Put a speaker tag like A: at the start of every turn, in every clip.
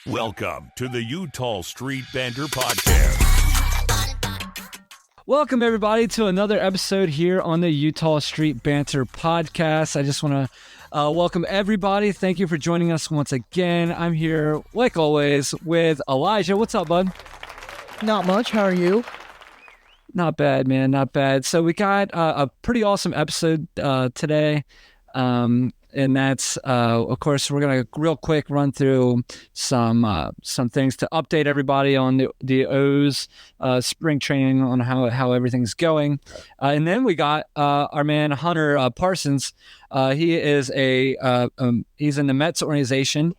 A: Welcome to the Utah Street Banter Podcast.
B: Welcome, everybody, to another episode here on the Utah Street Banter Podcast. I just want to welcome everybody. Thank you for joining us once again. I'm here, like always, with Elijah. What's up, bud?
C: Not much. How are you?
B: Not bad, man. Not bad. So we got a pretty awesome episode today. And that's, of course, we're going to real quick run through some things to update everybody on the O's spring training, on how everything's going. And then we got our man Hunter Parsons. He is he's in the Mets organization.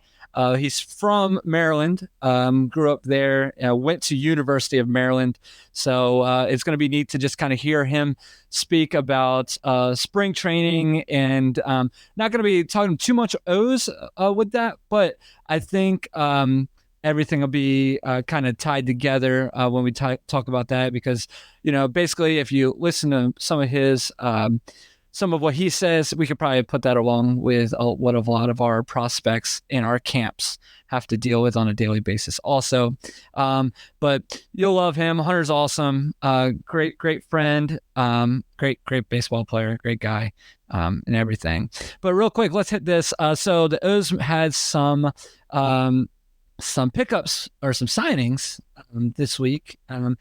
B: He's from Maryland, grew up there, went to University of Maryland. So it's going to be neat to just kind of hear him speak about spring training, and not going to be talking too much O's with that, but I think everything will be kind of tied together when we talk about that, because, basically if you listen to some of what he says, we could probably put that along with what a lot of our prospects in our camps have to deal with on a daily basis also. But you'll love him. Hunter's awesome. Great friend. Great baseball player. Great guy, and everything. But real quick, let's hit this. So the O's had some pickups or some signings this week, and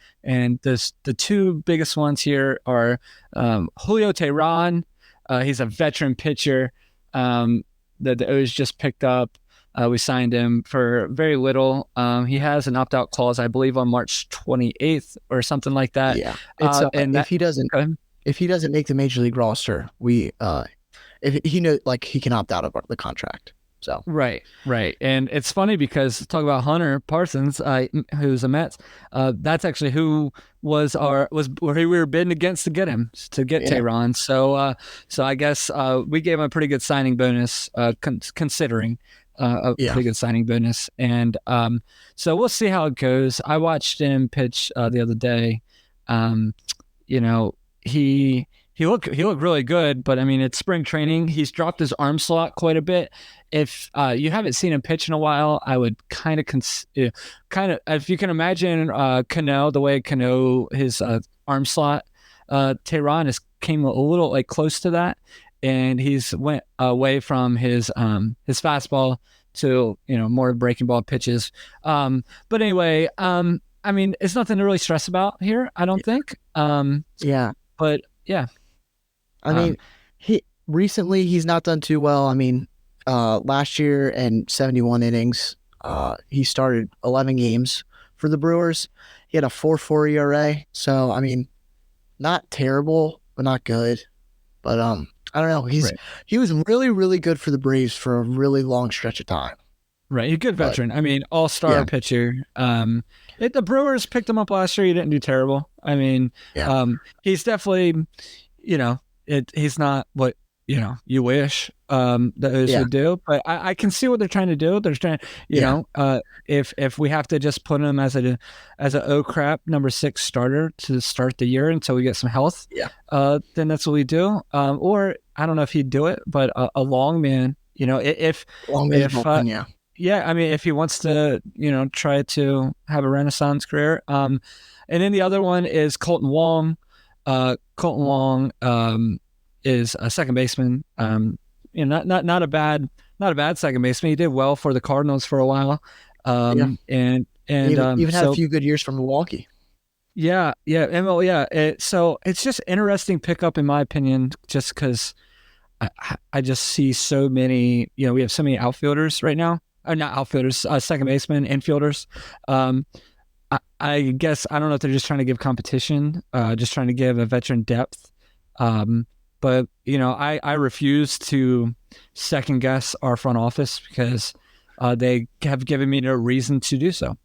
B: the two biggest ones here are Julio Teheran. He's a veteran pitcher that the O's just picked up. We signed him for very little. He has an opt-out clause, I believe, on March 28th or something like that.
C: Yeah, if he doesn't make the major league roster, if he knows, like, he can opt out of the contract. So
B: right, and it's funny because talk about Hunter Parsons, who's a Mets. That's actually who was where we were bidding against to get Teheran. So I guess we gave him a pretty good signing bonus, considering pretty good signing bonus, and so we'll see how it goes. I watched him pitch the other day. He looked really good, but I mean, it's spring training. He's dropped his arm slot quite a bit. If you haven't seen him pitch in a while, I would kind of if you can imagine Cano, the way Cano, his arm slot, Teheran came a little like close to that, and he's went away from his fastball to more breaking ball pitches. But anyway, I mean, it's nothing to really stress about here, I don't think.
C: yeah,
B: but yeah.
C: I mean, he's not done too well. I mean, last year in 71 innings, he started 11 games for the Brewers. He had a 4.4 ERA. So, I mean, not terrible, but not good. But I don't know. He was really, really good for the Braves for a really long stretch of time.
B: Right, he's a good veteran. I mean, all-star pitcher. The Brewers picked him up last year. He didn't do terrible. I mean, he's definitely, he's not what you wish the O's would do, but I can see what they're trying to do. They're trying, if we have to just put him as an oh crap number 6 starter to start the year until we get some health, then that's what we do. Or I don't know if he'd do it, but a long man, I mean, if he wants to, try to have a renaissance career. And then the other one is Colton Wong. Colton Wong is a second baseman. Not a bad second baseman. He did well for the Cardinals for a while. And
C: even had a few good years from Milwaukee.
B: So it's just interesting pickup in my opinion, just because I just see so many. We have so many outfielders right now. Not outfielders, second basemen, infielders. I guess, I don't know if they're just trying to give competition, just trying to give a veteran depth. But, I refuse to second guess our front office because they have given me no reason to do so.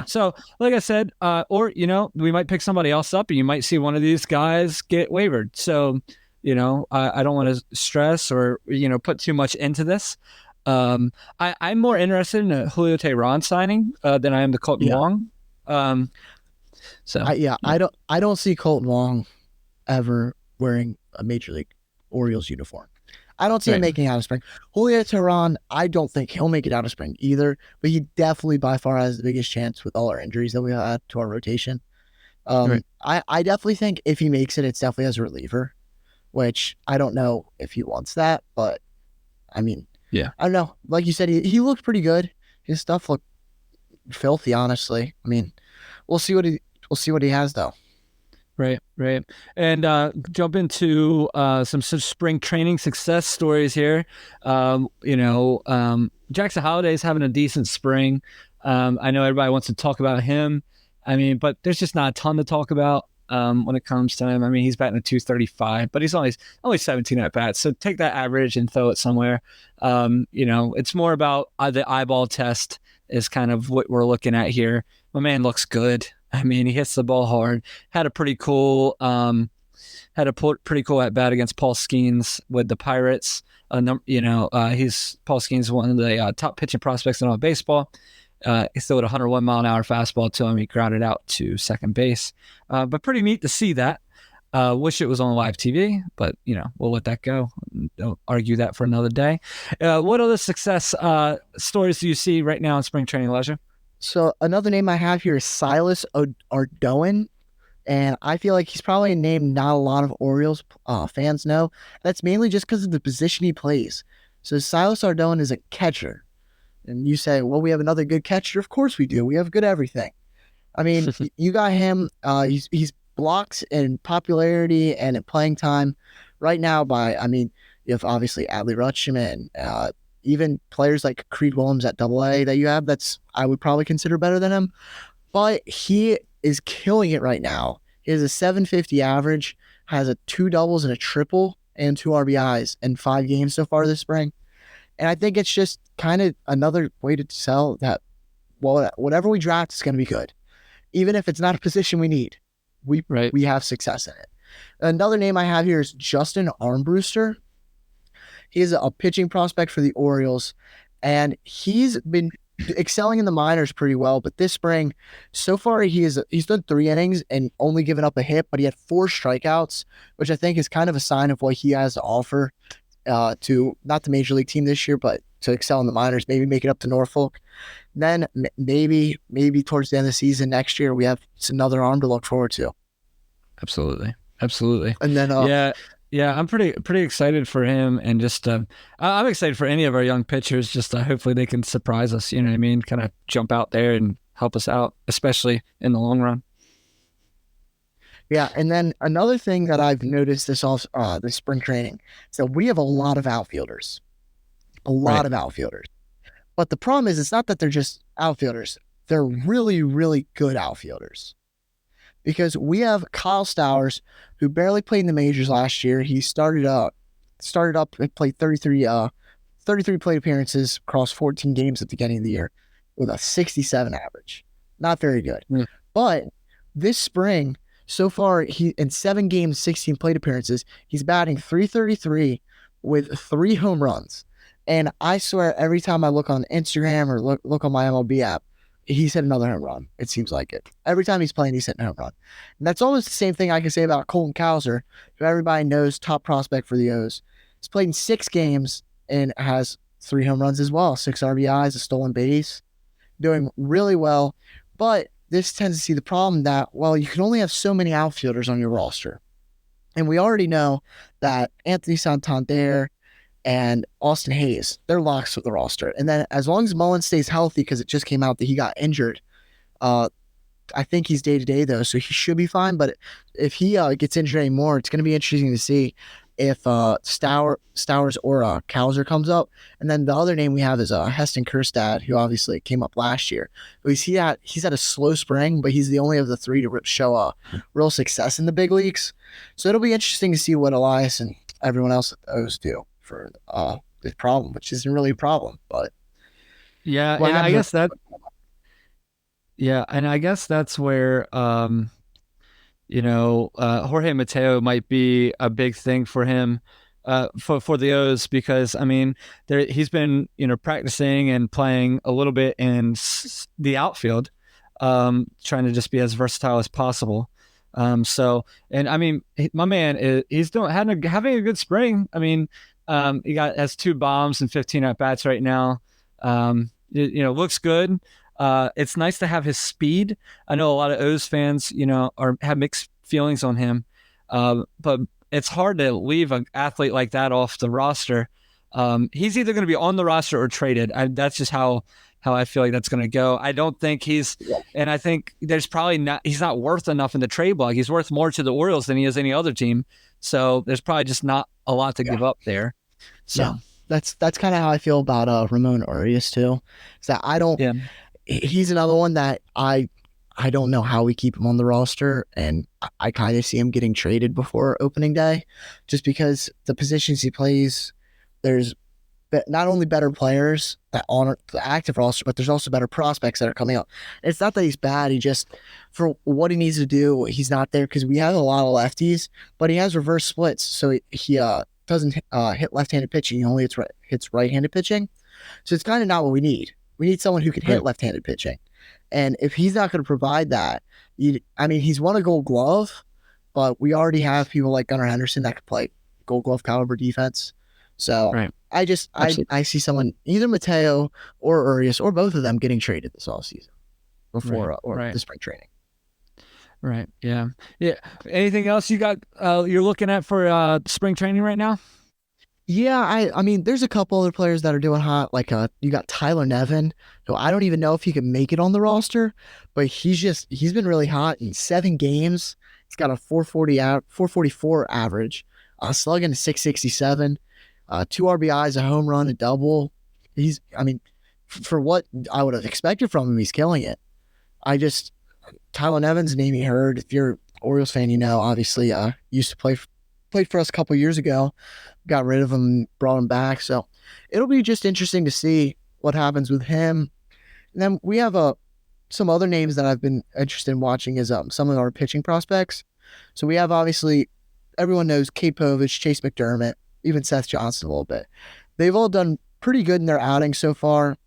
B: So, like I said, we might pick somebody else up and you might see one of these guys get wavered. So, I don't want to stress or, put too much into this. I'm more interested in a Julio Teheran signing than I am the Colton Wong.
C: I don't see Colton Wong ever wearing a Major League Orioles uniform. I don't see him making it out of spring. Julio Teheran, I don't think he'll make it out of spring either, but he definitely by far has the biggest chance with all our injuries that we had to our rotation. I definitely think if he makes it, it's definitely as a reliever, which I don't know if he wants that, but I mean,
B: yeah,
C: I don't know. Like you said, he looked pretty good. His stuff looked filthy, honestly. I mean, we'll see what he has though.
B: Right. And jump into some spring training success stories here. Jackson Holliday's having a decent spring. I know everybody wants to talk about him. I mean, but there's just not a ton to talk about when it comes to him. I mean, he's batting a 235, but he's only 17 at bats. So take that average and throw it somewhere. It's more about the eyeball test is kind of what we're looking at here. My man looks good. I mean, he hits the ball hard. Had a pretty cool at bat against Paul Skeens with the Pirates. Paul Skeens one of the top pitching prospects in all baseball. He threw a 101 mile an hour fastball to him. He grounded out to second base. But pretty neat to see that. Wish it was on live TV, but we'll let that go. Don't argue that for another day. What other success stories do you see right now in spring training, Elijah?
C: So another name I have here is Silas Ardoin, and I feel like he's probably a name not a lot of Orioles fans know. That's mainly just because of the position he plays. So Silas Ardoin is a catcher. And you say, well, we have another good catcher. Of course we do. We have good everything. I mean, you got him. He's blocked in popularity and in playing time right now you have obviously Adley Rutschman, even players like Creed Williams at AA that you have, I would probably consider better than him. But he is killing it right now. He has a 750 average, has a 2 doubles and a triple, and 2 RBIs in 5 games so far this spring. And I think it's just kind of another way to sell that, well, whatever we draft is going to be good. Even if it's not a position we need, we have success in it. Another name I have here is Justin Armbruster. He is a pitching prospect for the Orioles, and he's been excelling in the minors pretty well. But this spring, so far, he's done 3 innings and only given up a hit, but he had 4 strikeouts, which I think is kind of a sign of what he has to offer to not the major league team this year, but to excel in the minors, maybe make it up to Norfolk. Then maybe towards the end of the season next year, we have another arm to look forward to.
B: Absolutely.
C: And then
B: yeah, I'm pretty excited for him, and just I'm excited for any of our young pitchers. Just hopefully they can surprise us. You know what I mean? Kind of jump out there and help us out, especially in the long run.
C: Yeah, and then another thing that I've noticed this spring training is that we have a lot of outfielders. But the problem is, it's not that they're just outfielders. They're really, really good outfielders. Because we have Kyle Stowers, who barely played in the majors last year. He started up and played 33 plate appearances across 14 games at the beginning of the year with a 67 average. Not very good. Mm. But this spring, so far, he in 7 games, 16 plate appearances, he's batting .333 with 3 home runs. And I swear, every time I look on Instagram or look on my MLB app, he's hit another home run. It seems like it. Every time he's playing, he's hitting a home run. And that's almost the same thing I can say about Colton Cowser, who everybody knows, top prospect for the O's. He's played in 6 games and has 3 home runs as well, 6 RBIs, a stolen base, doing really well. But this tends to see the problem that, well, you can only have so many outfielders on your roster. And we already know that Anthony Santander and Austin Hayes, they're locks with the roster. And then as long as Mullen stays healthy, because it just came out that he got injured, I think he's day-to-day, though, so he should be fine. But if he gets injured anymore, it's going to be interesting to see if Stowers or Cowser comes up. And then the other name we have is Heston Kjerstad, who obviously came up last year. But he's had a slow spring, but he's the only of the 3 to show real success in the big leagues. So it'll be interesting to see what Elias and everyone else at those do for this problem, which isn't really a problem. But
B: yeah, and I guess that. Yeah, and I guess that's where Jorge Mateo might be a big thing for him, for the O's, because I mean, he's been practicing and playing a little bit in the outfield, trying to just be as versatile as possible. So, and I mean, my man he's having a good spring. I mean, He has 2 bombs and 15 at bats right now. Looks good. It's nice to have his speed. I know a lot of O's fans, have mixed feelings on him, but it's hard to leave an athlete like that off the roster. He's either going to be on the roster or traded. That's just how I feel like that's going to go. I don't think and I think there's probably he's not worth enough in the trade block. He's worth more to the Orioles than he is any other team. So there's probably just not a lot to give up there. So
C: yeah, that's kind of how I feel about Ramon Urias too. Is that he's another one that I don't know how we keep him on the roster, and I kind of see him getting traded before opening day, just because the positions he plays, there's not only better players that on the active roster, but there's also better prospects that are coming up. It's not that he's bad. He just, for what he needs to do, he's not there because we have a lot of lefties, but he has reverse splits. So he doesn't hit left-handed pitching. He only hits right-handed pitching. So it's kind of not what we need. We need someone who can hit left-handed pitching. And if he's not going to provide that, he's won a Gold Glove, but we already have people like Gunnar Henderson that could play Gold Glove caliber defense. So I see someone, either Mateo or Urias or both of them, getting traded this offseason before the spring training.
B: Right. Yeah. Yeah. Anything else you got? You're looking at for spring training right now?
C: Yeah, I mean, there's a couple other players that are doing hot. Like you got Tyler Nevin, who I don't even know if he can make it on the roster, but he's been really hot in 7 games. He's got a 444 average, slugging a 667. 2 RBIs, a home run, a double. For what I would have expected from him, he's killing it. Tyler Nevin's name you heard. If you're an Orioles fan, obviously, used to played for us a couple years ago. Got rid of him, brought him back. So it'll be just interesting to see what happens with him. And then we have some other names that I've been interested in watching is some of our pitching prospects. So we have, obviously, everyone knows Kate Povich, Chase McDermott, even Seth Johnson a little bit. They've all done pretty good in their outing so far.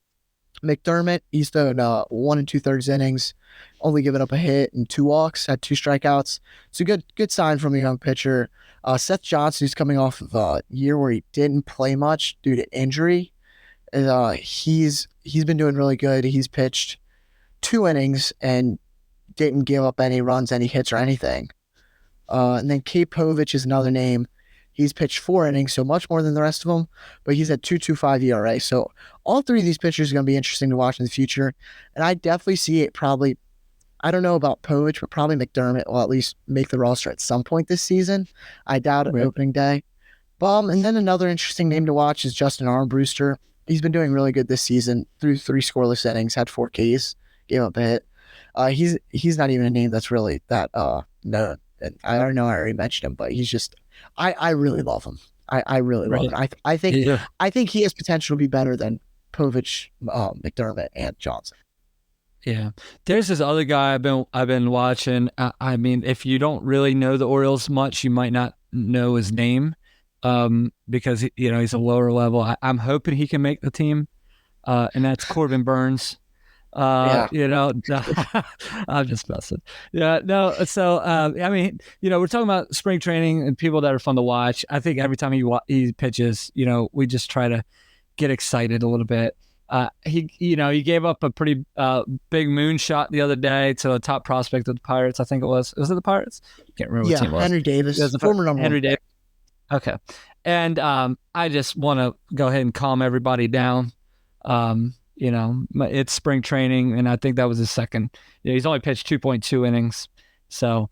C: McDermott, he's thrown 1 2/3 innings, only given up a hit and 2 walks, had 2 strikeouts. It's a good sign from a young pitcher. Seth Johnson, who's coming off of a year where he didn't play much due to injury, he's been doing really good. He's pitched 2 innings and didn't give up any runs, any hits, or anything. And then Kate Povich is another name. He's pitched 4 innings, so much more than the rest of them, but he's at 2.25 ERA. So all 3 of these pitchers are going to be interesting to watch in the future. And I definitely see it probably, I don't know about Povich, but probably McDermott will at least make the roster at some point this season. I doubt it opening day. And then another interesting name to watch is Justin Armbruster. He's been doing really good this season, through 3 scoreless innings, had 4 Ks, gave up a hit. He's not even a name that's really that known. And I don't know, I already mentioned him, but he's just, I really love him. I really love him. I think he has potential to be better than Povich, McDermott, and Johnson.
B: Yeah, there's this other guy I've been watching. If you don't really know the Orioles much, you might not know his name, because he's a lower level. I'm hoping he can make the team, and that's Corbin Burns. I'm just messing. Yeah, no. So, we're talking about spring training and people that are fun to watch. I think every time he pitches, we just try to get excited a little bit. He gave up a pretty big moonshot the other day to a top prospect of the Pirates. I think it was. Was it the Pirates? Can't remember what team it was.
C: Henry Davis.
B: The former number Henry Davis. Okay, and I just want to go ahead and calm everybody down. It's spring training, and I think that was his second. He's only pitched 2.2 innings. So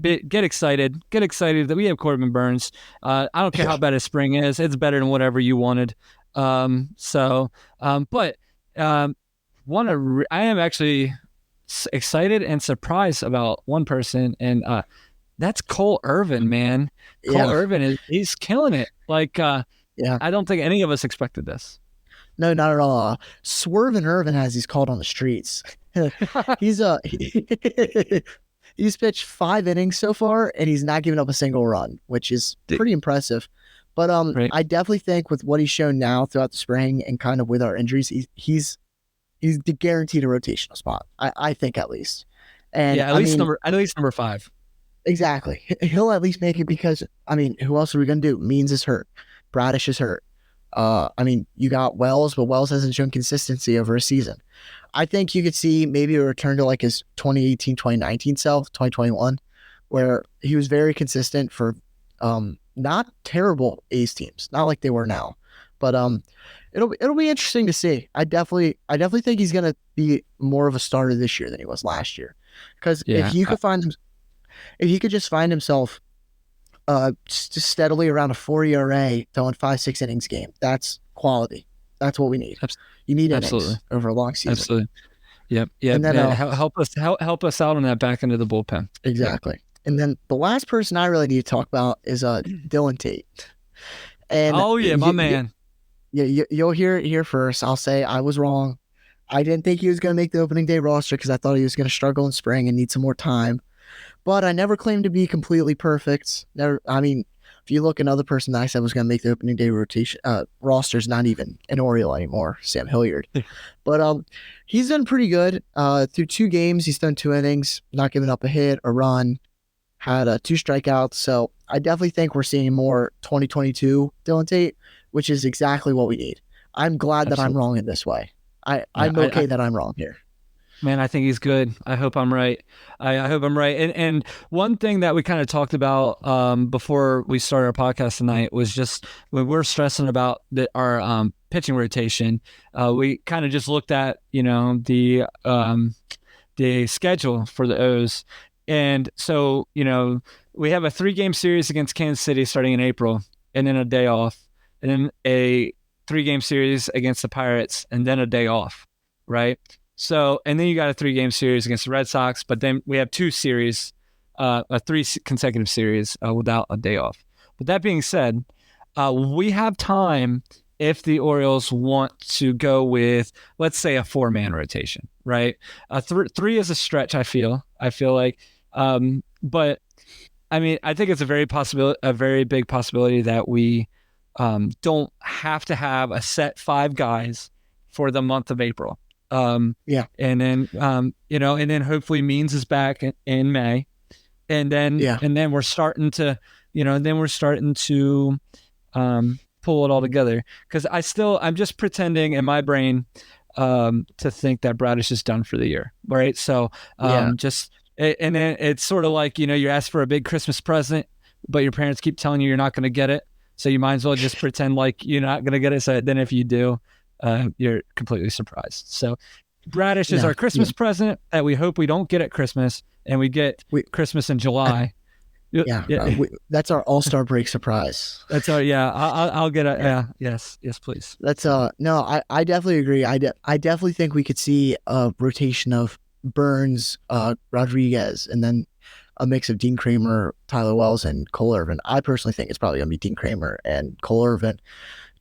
B: get excited. Get excited that we have Corbin Burns. I don't care how bad his spring is. It's better than whatever you wanted. I am actually excited and surprised about one person, and that's Cole Irvin, man. Cole Irvin he's killing it. I don't think any of us expected this.
C: No, not at all. Swervin' Irvin, as he's called on the streets. He's pitched 5 innings so far, and he's not given up a single run, which is pretty impressive. But I definitely think with what he's shown now throughout the spring and kind of with our injuries, he's guaranteed a rotational spot. I think at least. And
B: at least number 5.
C: Exactly. He'll at least make it because, who else are we going to do? Means is hurt. Bradish is hurt. I mean, you got Wells, but Wells hasn't shown consistency over a season. I think you could see maybe a return to like his 2018, 2019 self, 2021, where he was very consistent for not terrible A's teams, not like they were now. But it'll be interesting to see. I definitely think he's gonna be more of a starter this year than he was last year. Because if he could just find himself just steadily around a 4 ERA, throwing 5-6 innings game, that's quality. That's what we need. You need innings over a long season.
B: Absolutely. Yep. And then help us out on that back end of the bullpen.
C: Exactly. Yep. And then the last person I really need to talk about is Dylan Tate. And
B: my man.
C: You'll hear it here first. I'll say I was wrong. I didn't think he was going to make the opening day roster because I thought he was going to struggle in spring and need some more time. But I never claimed to be completely perfect. If you look, another person that I said was going to make the opening day rotation roster's not even an Oriole anymore, Sam Hilliard. But he's done pretty good. Through 2 games, he's done 2 innings, not giving up a hit, a run, had 2 strikeouts. So I definitely think we're seeing more 2022 Dylan Tate, which is exactly what we need. I'm glad that I'm wrong in this way. I'm okay that I'm wrong here.
B: Man, I think he's good. I hope I'm right. I hope I'm right. And one thing that we kind of talked about before we started our podcast tonight was just when we're stressing about our pitching rotation, we kind of just looked at, the schedule for the O's. And so, we have a 3-game series against Kansas City starting in April, and then a day off, and then a 3-game series against the Pirates, and then a day off, right? So, and then you got a 3-game series against the Red Sox, but then we have 2 series, 3 consecutive series without a day off. But that being said, we have time if the Orioles want to go with, let's say, a 4-man rotation, right? 3 is a stretch, I feel like. But I mean, I think it's a very big possibility that we don't have to have a set 5 guys for the month of April. And then and then hopefully Means is back in May, and then we're starting to pull it all together, because I'm just pretending in my brain to think that Bradish is done for the year, right? So and then it's sort of like, you ask for a big Christmas present, but your parents keep telling you you're not going to get it, so you might as well just pretend like you're not going to get it, so then if you do, you're completely surprised. So Bradish is our Christmas present that we hope we don't get at Christmas, and we get Christmas in July.
C: That's our all-star break surprise.
B: That's our I'll get a yes please.
C: That's no, I definitely agree. I definitely think we could see a rotation of Burns, Rodriguez, and then a mix of Dean Kramer, Tyler Wells, and Cole Irvin. I personally think it's probably going to be Dean Kramer and Cole Irvin,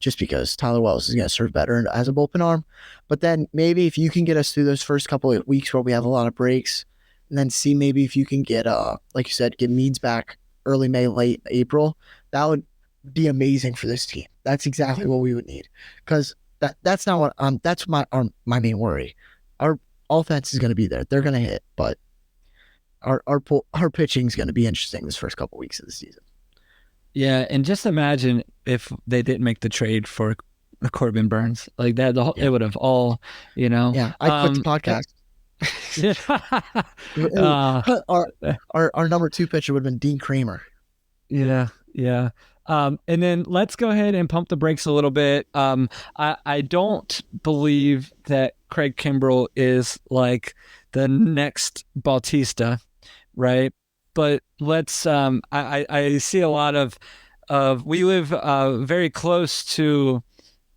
C: just because Tyler Wells is going to serve better as a bullpen arm. But then maybe if you can get us through those first couple of weeks where we have a lot of breaks, and then see maybe if you can get, like you said, get Meads back early May, late April, that would be amazing for this team. That's exactly what we would need, because that's not what that's my main worry. Our offense is going to be there; they're going to hit, but our pitching is going to be interesting this first couple of weeks of the season.
B: Yeah, and just imagine if they didn't make the trade for Corbin Burns, like that. It would have all,
C: Yeah, I quit the podcast. Our number 2 pitcher would have been Dean Kramer.
B: Yeah. And then let's go ahead and pump the brakes a little bit. I don't believe that Craig Kimbrell is like the next Bautista, right? But let's. I see a lot of. We live very close to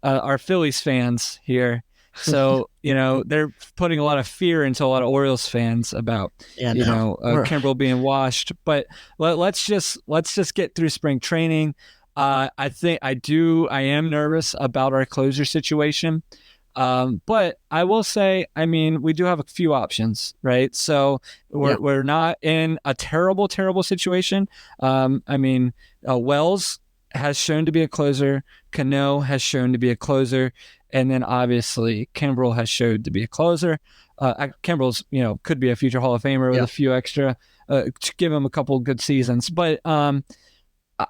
B: our Phillies fans here, so they're putting a lot of fear into a lot of Orioles fans about Kimbrell being washed. But let's just get through spring training. I am nervous about our closer situation. But I will say, we do have a few options, right? So we're not in a terrible situation. Wells has shown to be a closer. Cano has shown to be a closer. And then obviously Kimbrell has showed to be a closer. Kimbrell's, could be a future Hall of Famer with a few extra, to give him a couple good seasons. But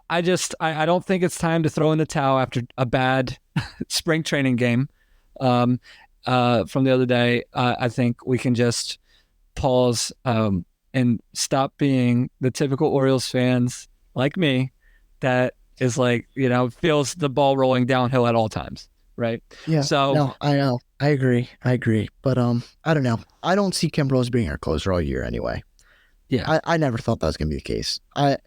B: I don't think it's time to throw in the towel after a bad spring training game from the other day. I think we can just pause and stop being the typical Orioles fans like me that is like, feels the ball rolling downhill at all times. Right.
C: Yeah.
B: So
C: no, I know. I agree. But I don't know. I don't see Kimbrel as being our closer all year anyway.
B: Yeah.
C: I never thought that was gonna be the case. I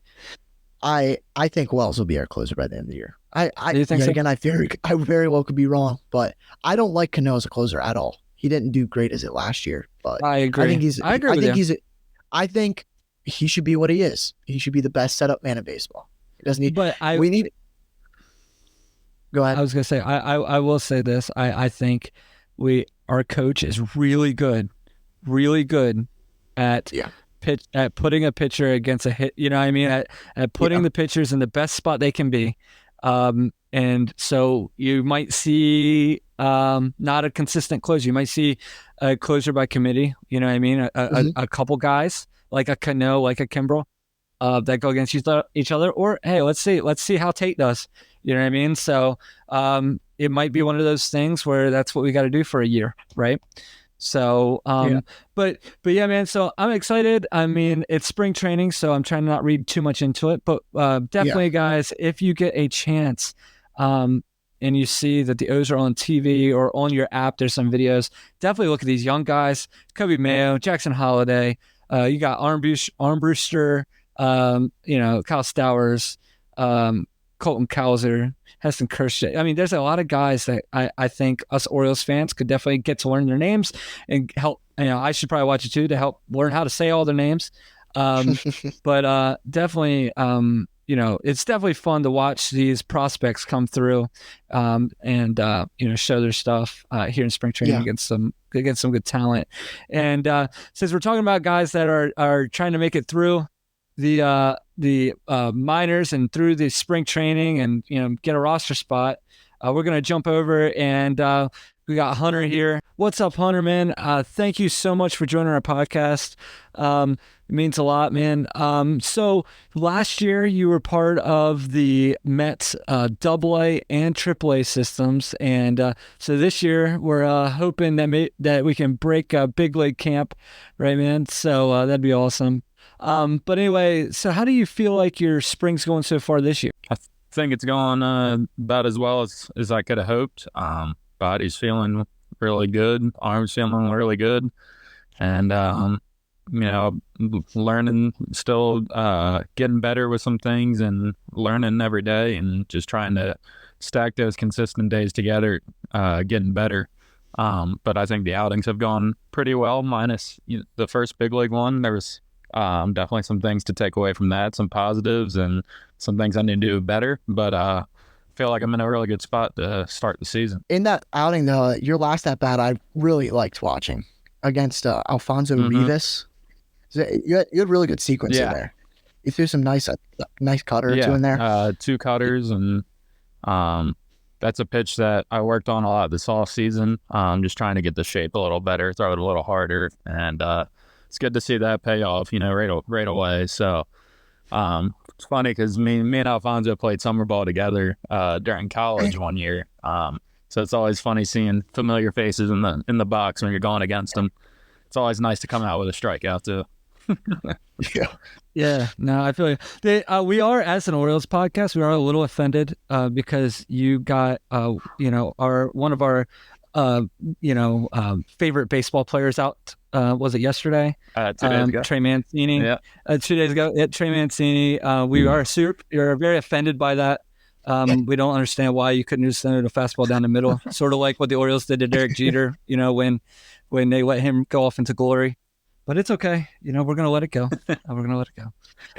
C: think Wells will be our closer by the end of the year.
B: Do you think so?
C: Again, I very well could be wrong, but I don't like Cano as a closer at all. He didn't do great as it last year, but
B: I agree.
C: I think he should be what he is. He should be the best setup man in baseball. He doesn't need.
B: But
C: we need. Go ahead.
B: I was gonna say I will say this. I think our coach is really good at at putting a pitcher against a hit. You know what I mean? At putting the pitchers in the best spot they can be. And so you might see not a consistent closer. You might see a closer by committee. You know what I mean? A couple guys like a Cano, like a Kimbrel, that go against each other. Or hey, let's see how Tate does. You know what I mean? So it might be one of those things where that's what we got to do for a year, right? So, but yeah, man. So I'm excited. I mean, it's spring training, so I'm trying to not read too much into it. But definitely, guys, if you get a chance, and you see that the O's are on TV or on your app, there's some videos. Definitely look at these young guys: Kobe Mayo, Jackson Holliday. You got Armbruster, Kyle Stowers, Colton Cowser, Heston Kershaw. I mean, there's a lot of guys that I think us Orioles fans could definitely get to learn their names and help. I should probably watch it too to help learn how to say all their names. But definitely, it's definitely fun to watch these prospects come through and show their stuff here in spring training against some good talent. And since we're talking about guys that are trying to make it through the minors and through the spring training and get a roster spot, we're gonna jump over and we got Hunter here. What's up, Hunter, man? Thank you so much for joining our podcast. It means a lot, man. So last year you were part of the Mets AA and AAA systems, and so this year we're hoping that we can break big league camp, right, man? So that'd be awesome. But anyway, so how do you feel like your spring's going so far this year?
D: I think it's going about as well as I could have hoped. Body's feeling really good. Arm's feeling really good. And, learning, still getting better with some things and learning every day and just trying to stack those consistent days together, getting better. But I think the outings have gone pretty well, minus the first big league one. There was definitely some things to take away from that, some positives and some things I need to do better. But I feel like I'm in a really good spot to start the season.
C: In that outing, though, your last at bat, I really liked watching against Alfonso Rivas. You had really good sequence in there. You threw some nice cutter or two in there.
D: 2 cutters, and that's a pitch that I worked on a lot this off season. Just trying to get the shape a little better, throw it a little harder, and it's good to see that pay off, right away. So it's funny because me and Alfonso played summer ball together during college one year. So it's always funny seeing familiar faces in the box when you're going against them. It's always nice to come out with a strikeout too.
B: Yeah. No, I feel like we are, as an Orioles podcast, we are a little offended because you got one of our favorite baseball players out. Was it yesterday?
D: 2 days ago.
B: Trey Mancini.
D: Yeah.
B: 2 days ago. Yeah, Trey Mancini. You're very offended by that. We don't understand why you couldn't just send it a fastball down the middle, sort of like what the Orioles did to Derek Jeter. When they let him go off into glory. But it's okay. We're gonna let it go.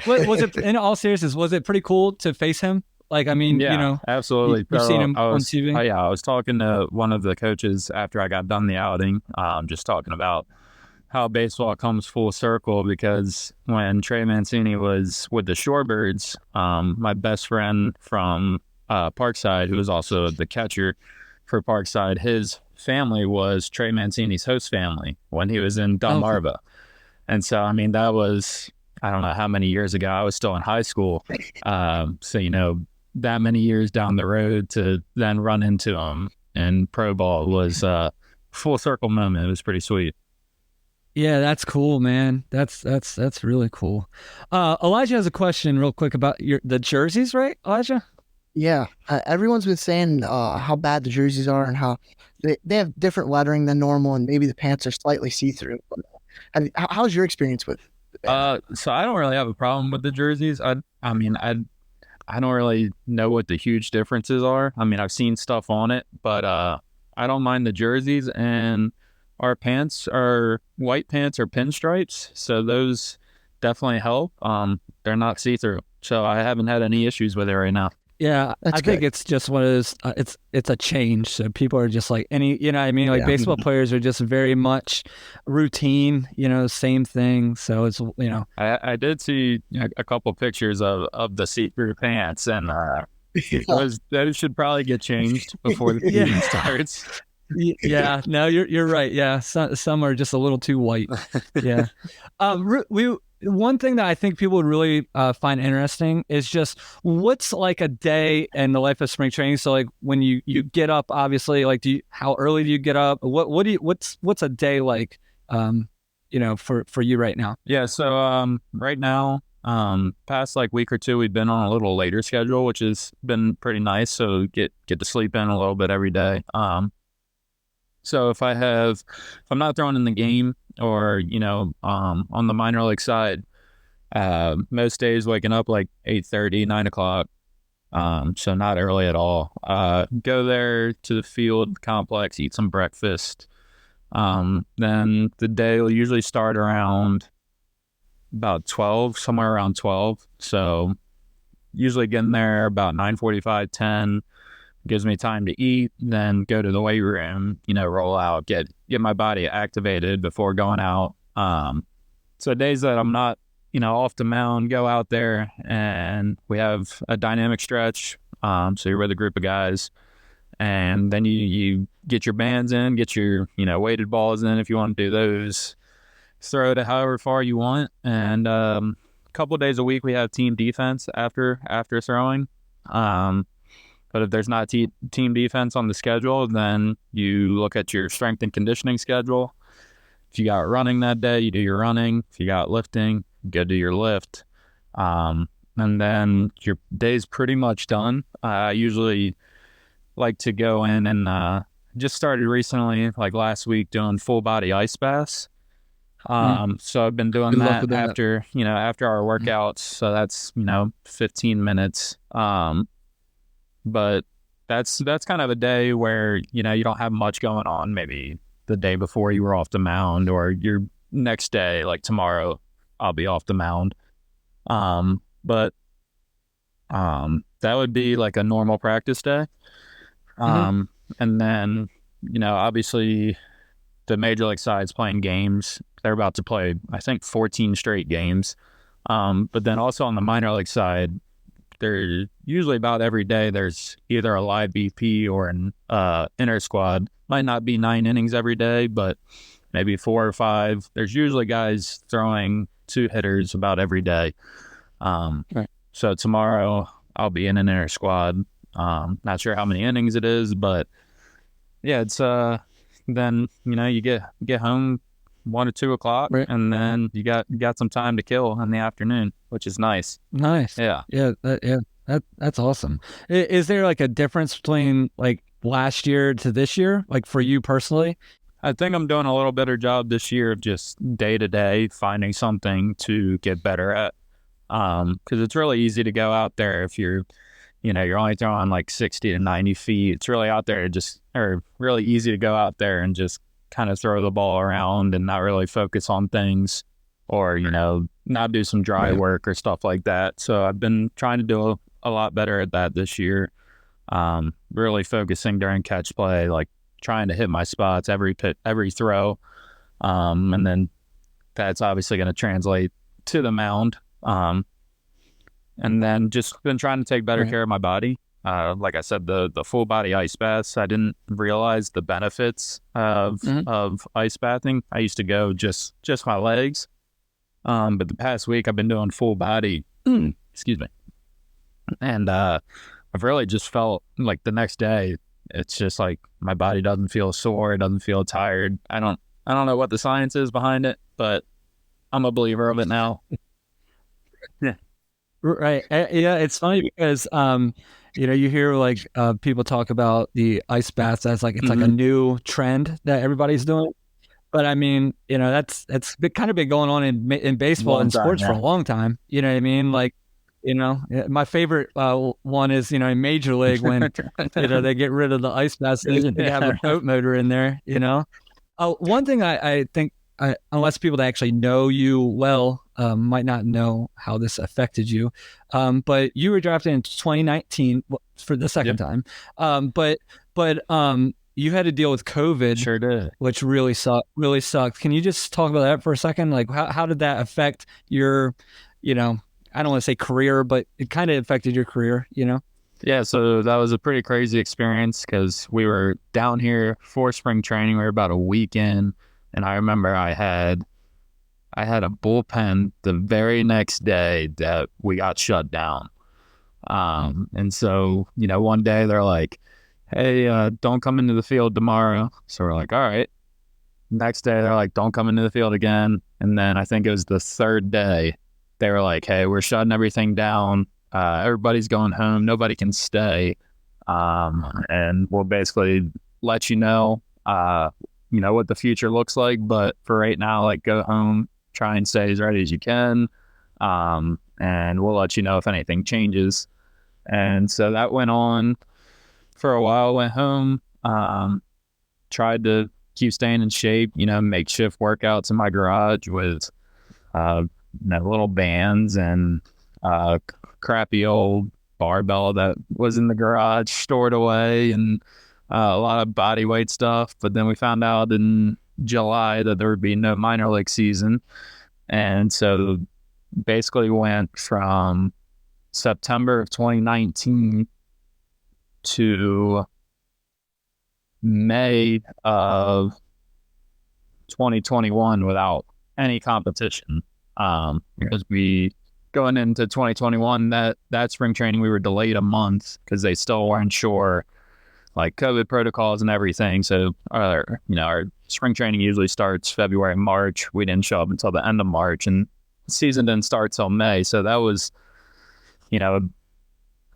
B: What was it? In all seriousness, was it pretty cool to face him? Like, I mean,
D: absolutely.
B: You've seen him on TV.
D: I was talking to one of the coaches after I got done the outing, just talking about how baseball comes full circle, because when Trey Mancini was with the Shorebirds, my best friend from Parkside, who was also the catcher for Parkside, his family was Trey Mancini's host family when he was in Delmarva. And so, I mean, that was I don't know how many years ago. I was still in high school. So, you know, that many years down the road to then run into them in pro ball was a full circle moment. It was pretty sweet.
B: Yeah, that's cool, man. That's really cool. Elijah has a question real quick about the jerseys, right, Elijah?
C: Yeah, everyone's been saying how bad the jerseys are and how they have different lettering than normal, and maybe the pants are slightly see-through. How's your experience with it?
D: So I don't really have a problem with the jerseys. I mean, I don't really know what the huge differences are. I mean, I've seen stuff on it, but I don't mind the jerseys, and our pants are white pants or pinstripes, so those definitely help. They're not see-through, so I haven't had any issues with it right now.
B: Yeah, I think it's just one of those. It's a change. So people are just like you know what I mean? Like baseball players are just very much routine. You know, same thing. So it's
D: I did see a couple pictures of the see-through pants, and that should probably get changed before the season starts.
B: Yeah, no, you're right. Yeah, some are just a little too white. Yeah, one thing that I think people would really find interesting is just what's like a day in the life of spring training. So like when you get up, obviously, like how early do you get up? What's a day like? You know, for you right now?
D: Yeah, so right now, past like week or two, we've been on a little later schedule, which has been pretty nice. So get to sleep in a little bit every day. So if I'm not throwing in the game or, you know, on the minor league side, most days waking up like 8:30, 9 o'clock. So not early at all. Go there to the field complex, eat some breakfast. Then the day will usually start around about 12, somewhere around 12. So usually getting there about 9:45, 10. Gives me time to eat, then go to the weight room, you know, roll out, get my body activated before going out. So days that I'm not, you know, off the mound, go out there and we have a dynamic stretch. So you're with a group of guys, and then you get your bands in, get your, you know, weighted balls in if you want to do those. Throw it however far you want. And a couple of days a week we have team defense after throwing. But if there's not team defense on the schedule, then you look at your strength and conditioning schedule. If you got running that day, you do your running. If you got lifting, go do your lift. And then your day's pretty much done. I usually like to go in and just started recently, like last week, doing full body ice baths. So I've been doing that after our workouts. So that's, you know, 15 minutes. But that's kind of a day where, you know, you don't have much going on. Maybe the day before you were off the mound, or your next day, like tomorrow, I'll be off the mound. But that would be like a normal practice day. And then, you know, obviously the major league side's playing games. They're about to play, I think, 14 straight games. But then also on the minor league side, there's usually about every day there's either a live BP or an inner squad. Might not be 9 innings every day, but maybe 4 or 5. There's usually guys throwing 2 hitters about every day.
B: Right.
D: So tomorrow I'll be in an inner squad. Not sure how many innings it is, but yeah, it's then, you know, you get home 1 or 2 o'clock, right, and then you got some time to kill in the afternoon, which is nice.
B: Nice.
D: Yeah.
B: That's awesome. Is there like a difference between like last year to this year, like for you personally?
D: I think I'm doing a little better job this year of just day to day finding something to get better at. Because it's really easy to go out there if you're only throwing like 60 to 90 feet. It's really out there really easy to go out there and just kind of throw the ball around and not really focus on things, or, you know, not do some dry work or stuff like that. So I've been trying to do a lot better at that this year. Really focusing during catch play, like trying to hit my spots every throw. And then that's obviously going to translate to the mound. And then just been trying to take better care of my body. Like I said, the full body ice baths, I didn't realize the benefits of ice bathing. I used to go just my legs, But the past week I've been doing full body, excuse me. And I've really just felt like the next day, it's just like my body doesn't feel sore, it doesn't feel tired. I don't know what the science is behind it, but I'm a believer of it now.
B: Yeah. Right. Yeah, it's funny because you hear like people talk about the ice baths as like it's like a new trend that everybody's doing. But I mean, that's kind of been going on in baseball and sports for a long time. You know what I mean? Like, my favorite one is in Major League when they get rid of the ice baths and they have a boat motor in there. One thing I think, unless people that actually know you well might not know how this affected you, but you were drafted in 2019 for the second time, but you had to deal with COVID.
D: Sure did.
B: Which really sucked. Can you just talk about that for a second? Like, how did that affect your, I don't want to say career, but it kind of affected your career,
D: Yeah, so that was a pretty crazy experience because we were down here for spring training. We were about a week in, and I remember I had a bullpen the very next day that we got shut down. And so, one day they're like, hey, don't come into the field tomorrow. So we're like, all right. Next day, they're like, don't come into the field again. And then I think it was the third day, they were like, hey, we're shutting everything down. Everybody's going home. Nobody can stay. And we'll basically let you know, what the future looks like. But for right now, like, go home, try and stay as ready as you can. And we'll let you know if anything changes. And so that went on for a while. Went home, tried to keep staying in shape, makeshift workouts in my garage with little bands and crappy old barbell that was in the garage stored away, and a lot of body weight stuff. But then we found out in July that there would be no minor league season, and so basically went from September of 2019 to May of 2021 without any competition. Because we going into 2021, that spring training, we were delayed a month because they still weren't sure, like, COVID protocols and everything. So our spring training usually starts February, March. We didn't show up until the end of March, and the season didn't start till May. So that was,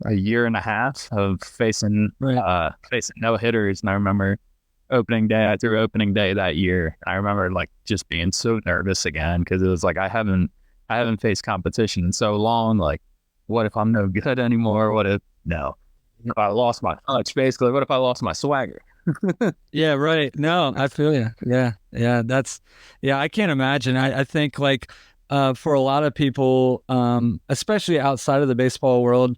D: a year and a half of facing no hitters. And I remember opening day, I threw opening day that year. I remember like just being so nervous again because it was like I haven't faced competition in so long. Like, what if I'm no good anymore? What if I lost my touch? Basically, what if I lost my swagger?
B: Yeah, right. No, I feel you. Yeah. I can't imagine. I think like for a lot of people, especially outside of the baseball world,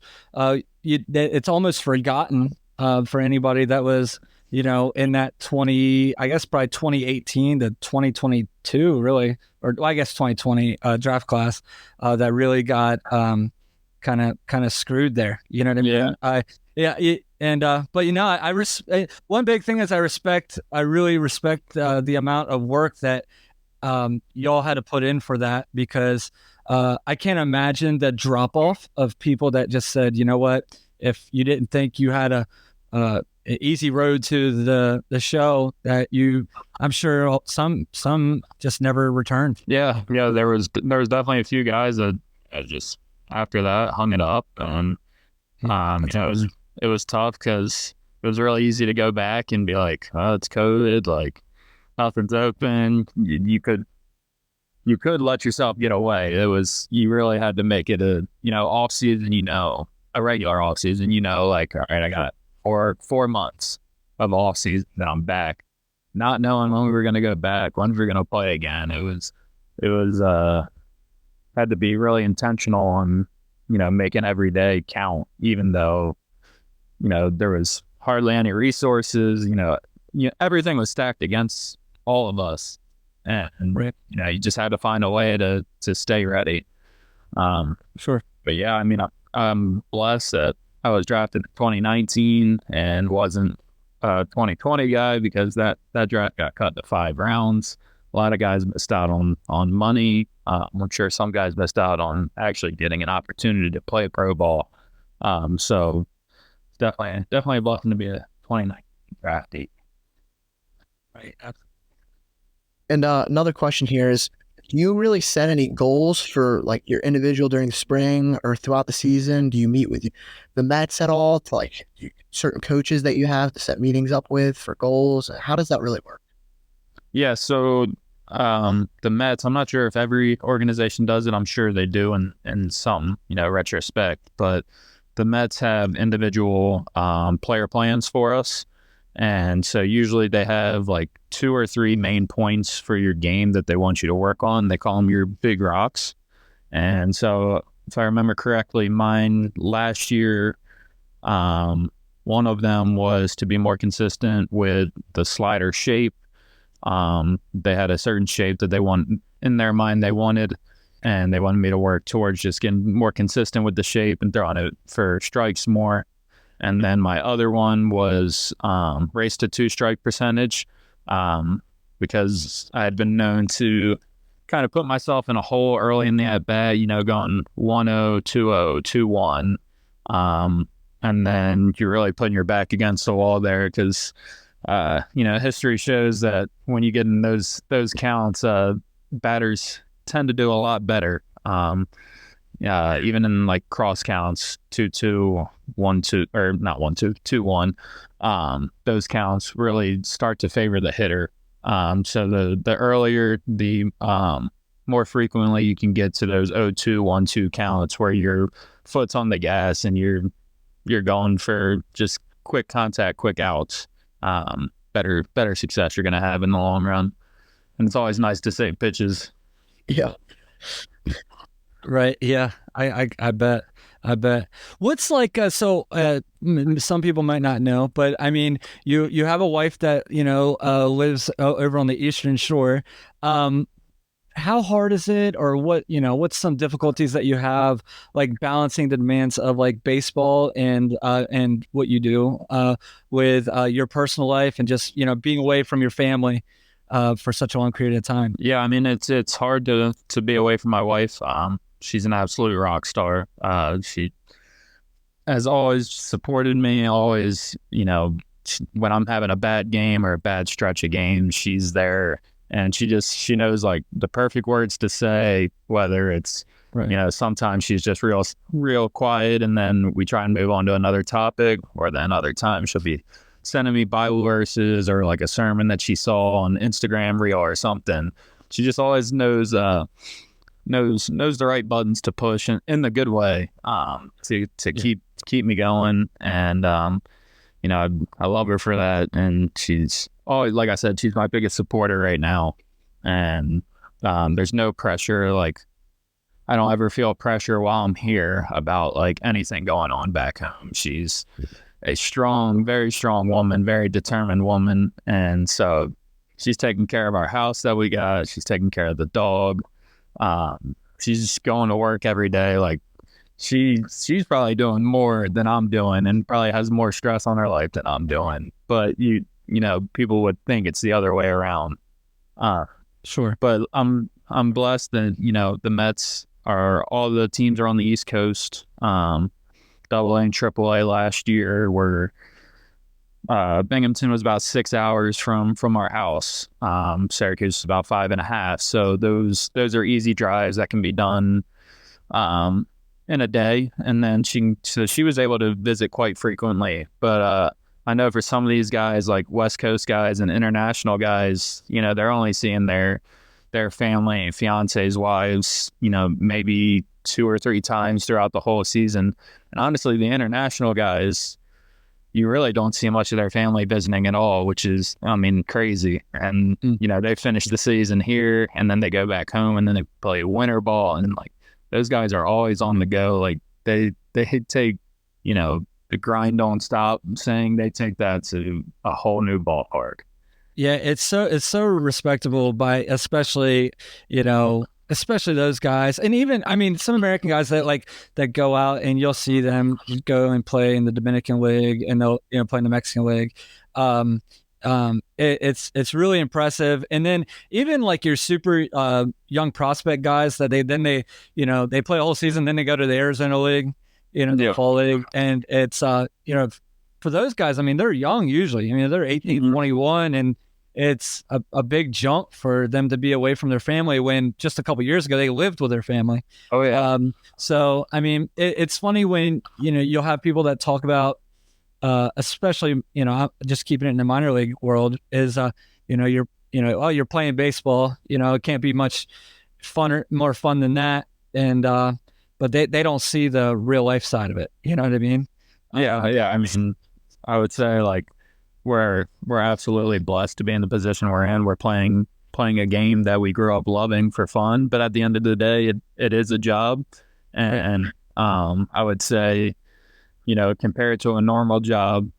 B: it's almost forgotten for anybody that was, in that probably 2018 to 2022, really, or I guess 2020 draft class that really got kind of screwed there. You know what I mean? Yeah. One big thing is I really respect the amount of work that y'all had to put in for that, because I can't imagine the drop off of people that just said, you know what, if you didn't think you had an easy road to the show, that I'm sure some just never returned.
D: Yeah. There was definitely a few guys that just after that hung it up, and it was tough because it was really easy to go back and be like, oh, it's COVID, like nothing's open. You could let yourself get away. You really had to make it a off season, a regular off season, like, all right, I got 4 months of off season, then I'm back, not knowing when we were going to go back, when we were going to play again. It was had to be really intentional on making every day count, even though there was hardly any resources. Everything was stacked against all of us, and
B: right.
D: You just had to find a way to stay ready.
B: Sure.
D: But yeah, I mean, I'm blessed that I was drafted in 2019 and wasn't a 2020 guy, because that draft got cut to 5 rounds. A lot of guys missed out on money. I'm sure some guys missed out on actually getting an opportunity to play pro ball. So definitely a blessing to be a 2019 draftee.
B: Right.
C: And another question here is, do you really set any goals for like your individual during the spring or throughout the season? Do you meet with the Mets at all, to like certain coaches that you have to set meetings up with for goals? How does that really work?
D: Yeah, so the Mets, I'm not sure if every organization does it. I'm sure they do in some, retrospect. But the Mets have individual player plans for us. And so usually they have like 2 or 3 main points for your game that they want you to work on. They call them your big rocks. And so if I remember correctly, mine last year, one of them was to be more consistent with the slider shape. They had a certain shape that they want in their mind they wanted, and they wanted me to work towards just getting more consistent with the shape and throwing it for strikes more. And then my other one was race to 2-strike percentage, because I had been known to kind of put myself in a hole early in the at bat, going 1-0, 2-0, 2-1. And then you're really putting your back against the wall there because, history shows that when you get in those counts, batters tend to do a lot better. Even in like cross counts, 2-2, 1-2, or not 1-2, 2-1, those counts really start to favor the hitter. So the earlier, the more frequently you can get to those 0-2, 1-2 counts where your foot's on the gas and you're going for just quick contact, quick outs. Better success you're going to have in the long run. And it's always nice to save pitches.
C: Yeah.
B: Right. Yeah. I bet. What's like, some people might not know, but I mean, you have a wife that, lives over on the Eastern Shore. How hard is it, or what's some difficulties that you have, like balancing the demands of like baseball and what you do, with your personal life and just, being away from your family, for such a long period of time?
D: Yeah. I mean, it's hard to be away from my wife. She's an absolute rock star. She has always supported me, always, when I'm having a bad game or a bad stretch of games, she's there. And she knows like the perfect words to say, whether it's, right, sometimes she's just real quiet and then we try and move on to another topic, or then other times she'll be sending me Bible verses or like a sermon that she saw on Instagram reel or something. She just always knows the right buttons to push in the good way, to keep me going. And, I love her for that. And she's always, like I said, she's my biggest supporter right now. And, there's no pressure. Like, I don't ever feel pressure while I'm here about like anything going on back home. She's a strong, very strong woman, very determined woman. And so she's taking care of our house that we got. She's taking care of the dog. She's going to work every day. Like she's probably doing more than I'm doing, and probably has more stress on her life than I'm doing. But people would think it's the other way around.
B: Sure.
D: But I'm blessed that, the Mets all the teams are on the East Coast. Double A and Triple A last year were, Binghamton was about 6 hours from our house. Syracuse is about 5.5. So those are easy drives that can be done in a day. And then she was able to visit quite frequently. But I know for some of these guys, like West Coast guys and international guys, they're only seeing their family, fiancés, wives, maybe 2 or 3 times throughout the whole season. And honestly, the international guys, you really don't see much of their family visiting at all, which is, crazy. And, they finish the season here and then they go back home and then they play winter ball. And like, those guys are always on the go. Like they take, the grind don't stop saying, they take that to a whole new ballpark.
B: Yeah. It's so respectable by, especially those guys. And even, some American guys that go out and you'll see them go and play in the Dominican League and they'll, play in the Mexican League. It's really impressive. And then even like your super young prospect guys that they they play a whole season, then they go to the Arizona League, the fall league, and it's for those guys, I mean, they're young usually. I mean, they're 18, 21, and it's a big jump for them to be away from their family when just a couple years ago they lived with their family.
D: Oh yeah.
B: So I mean, it's funny when you'll have people that talk about, especially just keeping it in the minor league world, is you're playing baseball. It can't be much more fun than that, and but they don't see the real life side of it. You know what I mean?
D: Yeah. I mean, I would say like we're absolutely blessed to be in the position we're in. We're playing a game that we grew up loving for fun, but at the end of the day, it is a job, and I would say, compared to a normal job,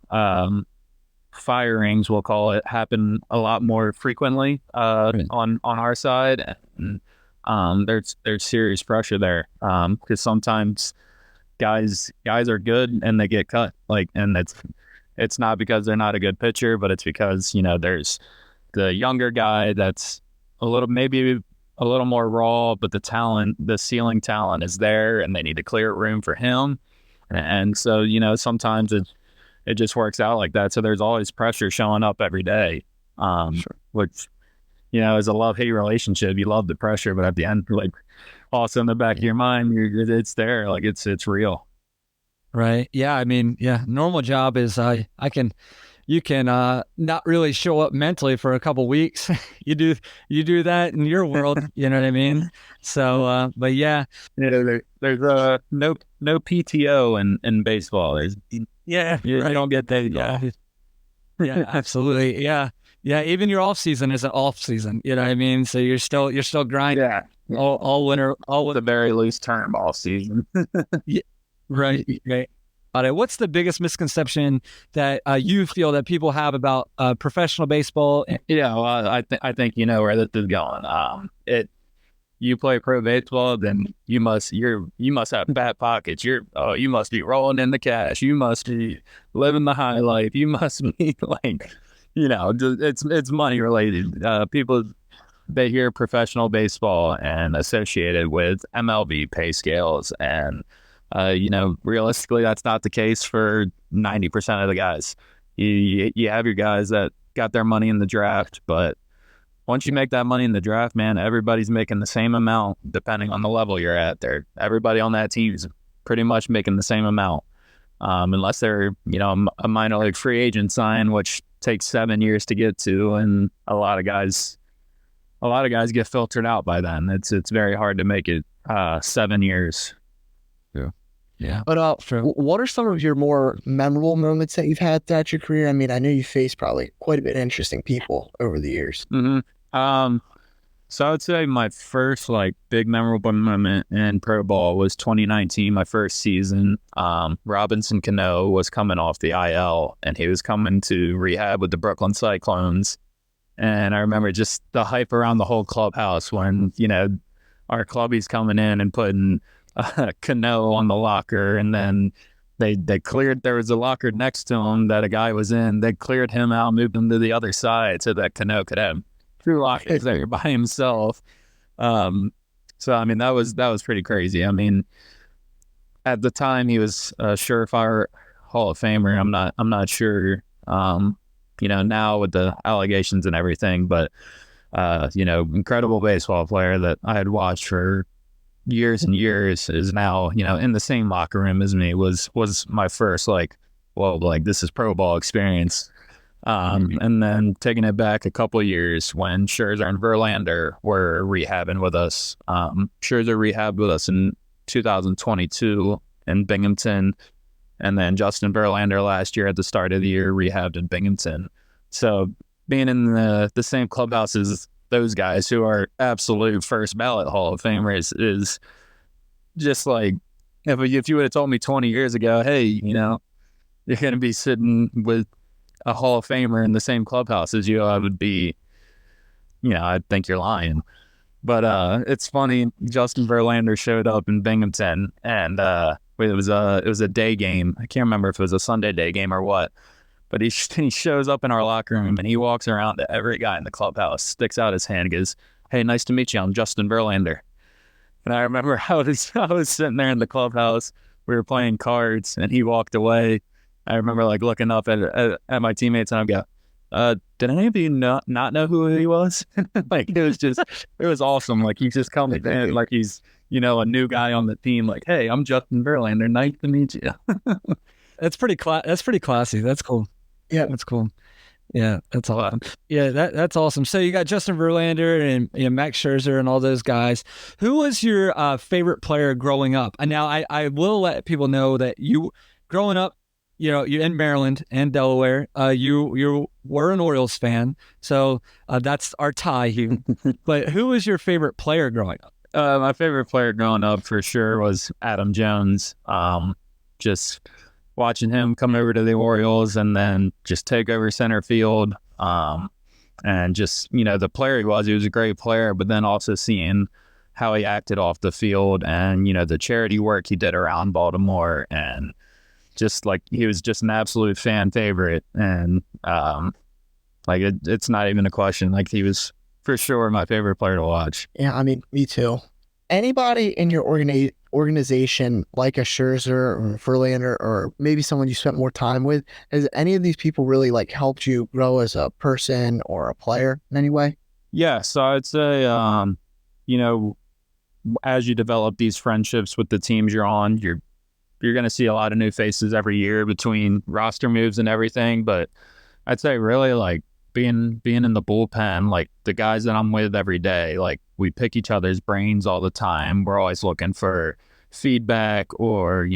D: firings, we'll call it, happen a lot more frequently on our side, and there's serious pressure there because sometimes guys are good and they get cut, and it's not because they're not a good pitcher, but it's because there's the younger guy that's maybe a little more raw, but the ceiling talent is there, and they need to clear room for him. And so, sometimes it just works out like that. So there's always pressure showing up every day, which, is a love-hate relationship. You love the pressure, but at the end, also in the back of your mind, it's there. It's real.
B: Right. Yeah. I mean, normal job is you can not really show up mentally for a couple weeks. you do that in your world, you know what I mean? So, but yeah.
D: There's no PTO in baseball. You don't get that.
B: Yeah, absolutely. Yeah. Even your off season is an off season. You know what I mean? So you're still grinding.
D: Yeah.
B: All winter,
D: with a very loose term, all season.
B: Yeah. Right. What's the biggest misconception that you feel that people have about professional baseball?
D: Yeah, well, I think you know where this is going. You play pro baseball, then you must have fat pockets. You must be rolling in the cash. You must be living the high life. You must be it's money related. People, they hear professional baseball and associate it with MLB pay scales, and realistically, that's not the case for 90% of the guys. You have your guys that got their money in the draft, but once you make that money in the draft, man, everybody's making the same amount depending on the level you're at. Everybody on that team is pretty much making the same amount, unless they're a minor league free agent sign, which takes 7 years to get to, and a lot of guys get filtered out by then. It's very hard to make it 7 years.
B: Yeah.
C: But what are some of your more memorable moments that you've had throughout your career? I mean, I know you faced probably quite a bit of interesting people over the years.
D: Mm-hmm. So I would say my first big memorable moment in pro ball was 2019, my first season. Robinson Cano was coming off the IL, and he was coming to rehab with the Brooklyn Cyclones. And I remember just the hype around the whole clubhouse when, our clubbies coming in and putting Cano on the locker, and then they cleared, there was a locker next to him that a guy was in. They cleared him out, moved him to the other side so that Cano could have 2 lockers there by himself. So I mean, that was pretty crazy. I mean, at the time he was a surefire Hall of Famer. I'm not sure now with the allegations and everything, but incredible baseball player that I had watched for years and years is now, in the same locker room as me, was my first this is pro ball experience. And then taking it back a couple of years when Scherzer and Verlander were rehabbing with us. Scherzer rehabbed with us in 2022 in Binghamton, and then Justin Verlander last year at the start of the year rehabbed in Binghamton. So being in the same clubhouse as those guys who are absolute first ballot Hall of Famers is just if you would have told me 20 years ago, hey, you're going to be sitting with a Hall of Famer in the same clubhouse as you, I would be, I'd think you're lying. But it's funny, Justin Verlander showed up in Binghamton, and it was a day game. I can't remember if it was a Sunday day game or what, But he shows up in our locker room and he walks around to every guy in the clubhouse, sticks out his hand, goes, "Hey, nice to meet you. I'm Justin Verlander." And I remember I was sitting there in the clubhouse. We were playing cards, and he walked away. I remember like looking up at my teammates, and I'm go, "Did any of you not know who he was?" Like it was awesome. Like he's just coming in, like he's a new guy on the team. Like, "Hey, I'm Justin Verlander. Nice to meet you."
B: That's pretty classy. That's cool.
C: Yeah,
B: that's cool. Yeah, that's awesome. Yeah, that's awesome. So you got Justin Verlander and Max Scherzer and all those guys. Who was your favorite player growing up? And now I will let people know that you, growing up, you're in Maryland and Delaware. You were an Orioles fan, so that's our tie here. But who was your favorite player growing up?
D: My favorite player growing up for sure was Adam Jones. Just watching him come over to the Orioles and then just take over center field. And just, the player he was a great player, but then also seeing how he acted off the field and, the charity work he did around Baltimore, and just like he was just an absolute fan favorite. And it's not even a question. Like he was for sure my favorite player to watch.
C: Yeah, I mean, me too. Anybody in your organization like a Scherzer or Verlander, or maybe someone you spent more time with, has any of these people really like helped you grow as a person or a player in any way?
D: Yeah, so I'd say, as you develop these friendships with the teams you're on, you're going to see a lot of new faces every year between roster moves and everything. But I'd say really like being in the bullpen, like the guys that I'm with every day, like we pick each other's brains all the time. We're always looking for feedback or,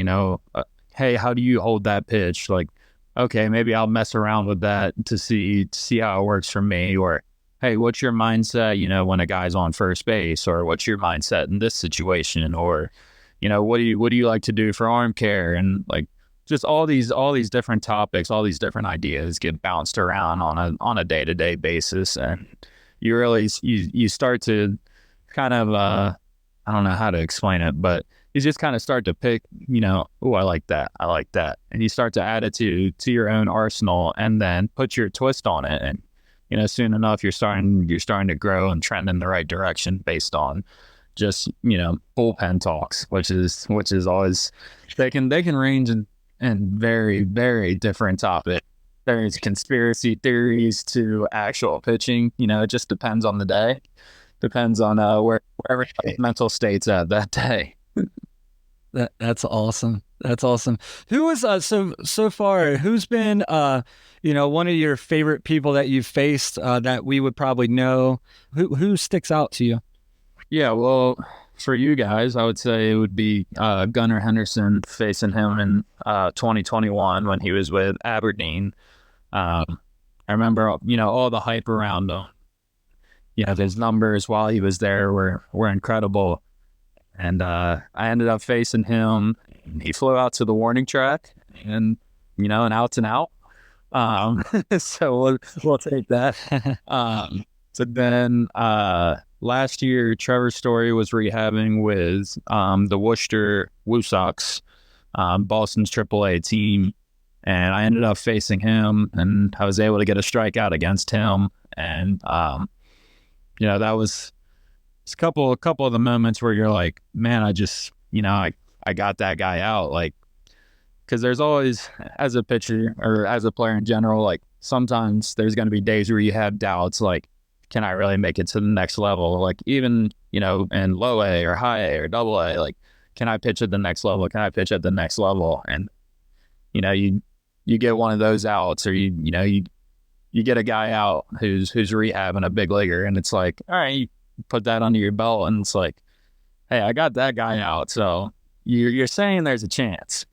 D: hey, how do you hold that pitch? Like, okay, maybe I'll mess around with that to see how it works for me. Or, hey, what's your mindset, when a guy's on first base, or what's your mindset in this situation? Or, what do you like to do for arm care? And like, just all these different topics, all these different ideas get bounced around on a day-to-day basis. And you really, you start to kind of, I don't know how to explain it, but you just kind of start to pick, oh, I like that. And you start to add it to your own arsenal and then put your twist on it. And, soon enough, you're starting to grow and trend in the right direction based on just, bullpen talks, which is always, they can range in very, very different topics. There's conspiracy theories to actual pitching. It just depends on the day. Depends on wherever mental state's at that day.
B: That's awesome. That's awesome. Who was so far? Who's been one of your favorite people that you've faced that we would probably know? Who sticks out to you?
D: Yeah, well, for you guys, I would say it would be Gunnar Henderson, facing him in 2021 when he was with Aberdeen. I remember, all the hype around him. His numbers while he was there were incredible. And I ended up facing him. He flew out to the warning track and, an out's an out. So we'll take that. So then last year, Trevor Story was rehabbing with the Worcester Woo Sox, Boston's AAA team. And I ended up facing him, and I was able to get a strikeout against him. And, that was a couple of the moments where you're like, man, I just, I got that guy out. Like, because there's always, as a pitcher or as a player in general, like sometimes there's going to be days where you have doubts, like, can I really make it to the next level? Like even, in low A or high A or double A, like, can I pitch at the next level? Can I pitch at the next level? And, you get one of those outs, or you get a guy out who's rehabbing a big leaguer, and it's like, all right, you put that under your belt, and it's like, hey, I got that guy out, so you're saying there's a chance.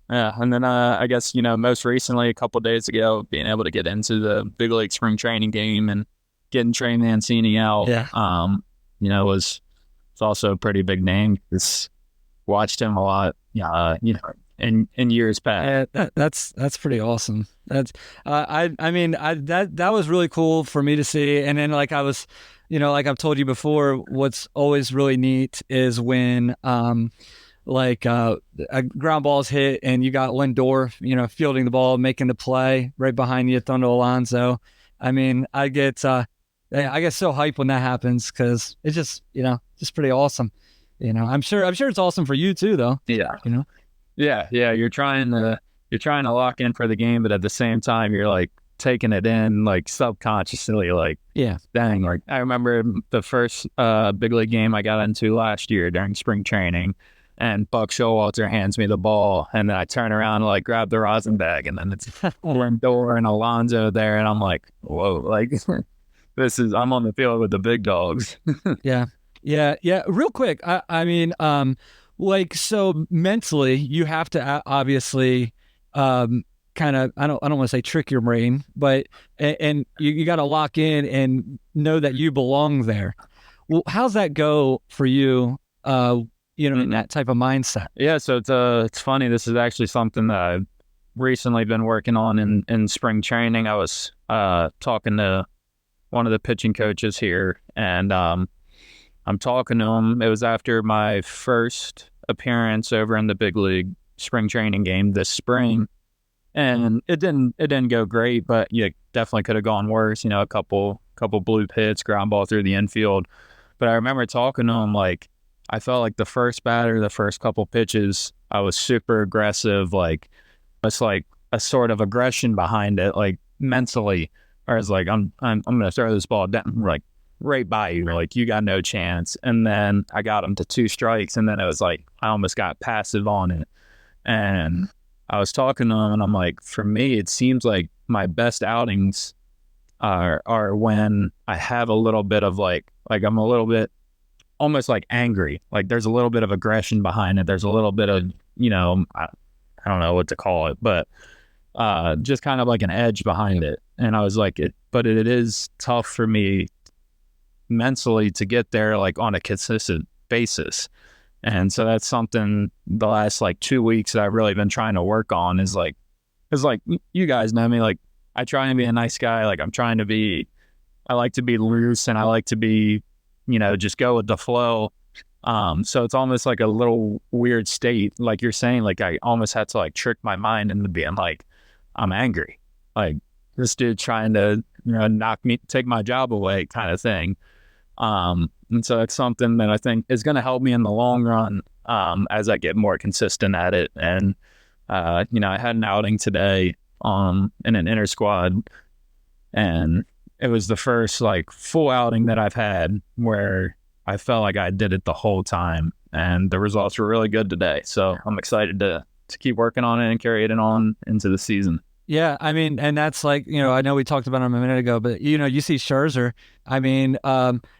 D: Yeah, and then I guess most recently, a couple of days ago, being able to get into the big league spring training game and getting Trey Mancini out, was also a pretty big name. Just watched him a lot, in years past.
B: Yeah, that's pretty awesome. That's that was really cool for me to see. And then like I was, like I've told you before, what's always really neat is when like a ground ball's hit and you got Lindor, fielding the ball, making the play right behind you, throwing to Alonso. I mean, I get so hyped when that happens because it's just pretty awesome. I'm sure it's awesome for you too, though.
D: Yeah. Yeah. You're trying to lock in for the game, but at the same time, you're like taking it in like subconsciously, like,
B: yeah,
D: dang. Like I remember the first big league game I got into last year during spring training, and Buck Showalter hands me the ball, and then I turn around and like grab the rosin bag, and then it's Lindor and Alonso there, and I'm like, whoa, like I'm on the field with the big dogs.
B: Yeah. Real quick, I mean, like, so mentally, you have to obviously, kind of, I don't want to say trick your brain, but and you got to lock in and know that you belong there. Well, how's that go for you? In that type of mindset.
D: Yeah, so it's funny. This is actually something that I've recently been working on in spring training. I was talking to one of the pitching coaches here, and I'm talking to him. It was after my first appearance over in the big league spring training game this spring, and it didn't go great, but you definitely could have gone worse. A couple bloop hits, ground ball through the infield. But I remember talking to him, like, I felt like the first batter, the first couple pitches, I was super aggressive, like it's like a sort of aggression behind it, like mentally. Or it's like I'm gonna throw this ball down, like right by you, like you got no chance. And then I got him to 2 strikes, and then it was like I almost got passive on it. And I was talking to him, and I'm like, for me, it seems like my best outings are when I have a little bit of like I'm a little bit almost like angry, like there's a little bit of aggression behind it. There's a little bit of, I don't know what to call it, but just kind of like an edge behind it. And I was like, it is tough for me mentally to get there, like on a consistent basis. And so that's something the last like 2 weeks that I've really been trying to work on is like, cause like you guys know me, like I try and be a nice guy. Like I like to be loose, and I like to be, just go with the flow. So it's almost like a little weird state. Like you're saying, like I almost had to like trick my mind into being like, I'm angry. Like this dude trying to, take my job away kind of thing. And so that's something that I think is going to help me in the long run, as I get more consistent at it. And, I had an outing today, in an inter squad, and it was the first like full outing that I've had where I felt like I did it the whole time, and the results were really good today. So I'm excited to keep working on it and carry it on into the season.
B: Yeah, I mean, and that's like, I know we talked about him a minute ago, but you see Scherzer. I mean,